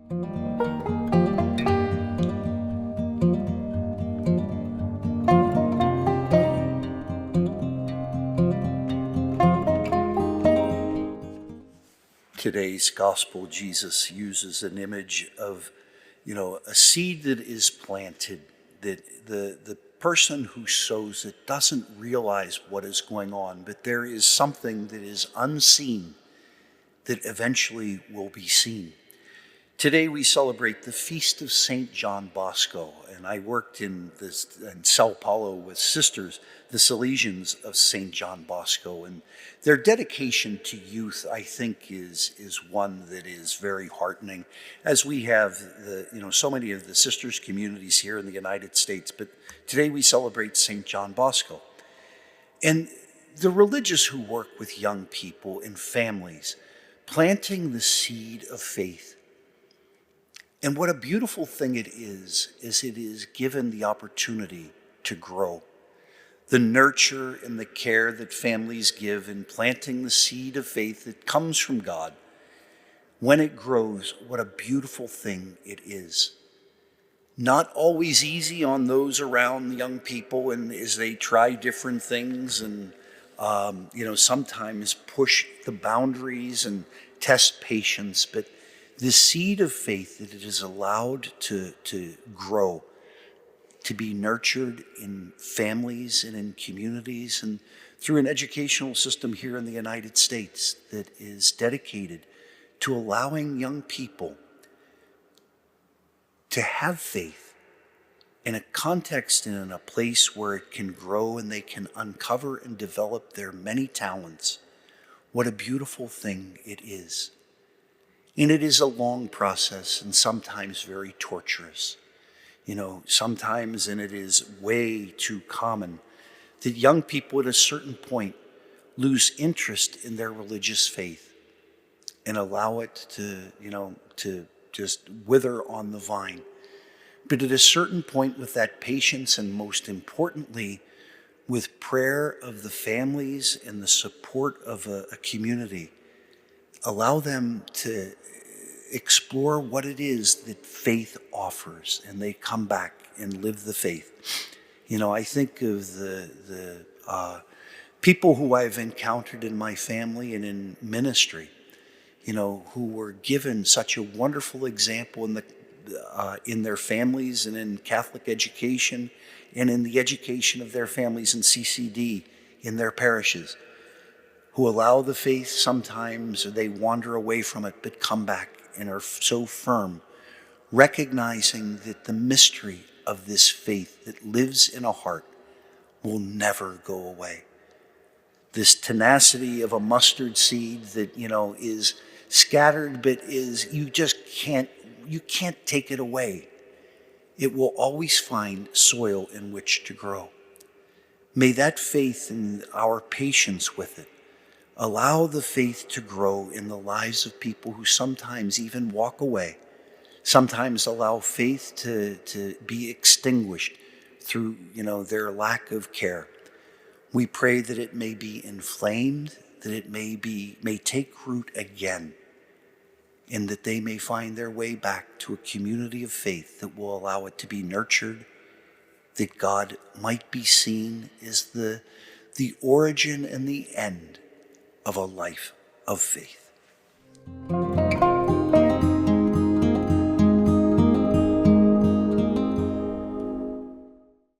Today's gospel, Jesus uses an image of, a seed that is planted, that the person who sows it doesn't realize what is going on, but there is something that is unseen that eventually will be seen. Today we celebrate the feast of St. John Bosco, and I worked in Sao Paulo with sisters, the Salesians of St. John Bosco, and their dedication to youth, I think, is one that is very heartening, as we have so many of the sisters communities here in the United States. But today we celebrate St. John Bosco, and the religious who work with young people and families, planting the seed of faith. And what a beautiful thing it is it is given the opportunity to grow. The nurture and the care that families give in planting the seed of faith that comes from God. When it grows, what a beautiful thing it is. Not always easy on those around the young people, and as they try different things and sometimes push the boundaries and test patience, but the seed of faith that it is allowed to grow, to be nurtured in families and in communities and through an educational system here in the United States that is dedicated to allowing young people to have faith in a context and in a place where it can grow and they can uncover and develop their many talents. What a beautiful thing it is. And it is a long process and sometimes very torturous. Sometimes, and it is way too common, that young people at a certain point lose interest in their religious faith and allow it to just wither on the vine. But at a certain point, with that patience and most importantly, with prayer of the families and the support of a community, allow them to explore what it is that faith offers, and they come back and live the faith. I think of the people who I've encountered in my family and in ministry, who were given such a wonderful example in their families and in Catholic education and in the education of their families in CCD in their parishes, who allow the faith sometimes, or they wander away from it, but come back and are so firm, recognizing that the mystery of this faith that lives in a heart will never go away. This tenacity of a mustard seed that, is scattered, but you can't take it away. It will always find soil in which to grow. May that faith and our patience with it allow the faith to grow in the lives of people who sometimes even walk away, sometimes allow faith to be extinguished through, their lack of care. We pray that it may be inflamed, that it may take root again, and that they may find their way back to a community of faith that will allow it to be nurtured, that God might be seen as the origin and the end of a life of faith.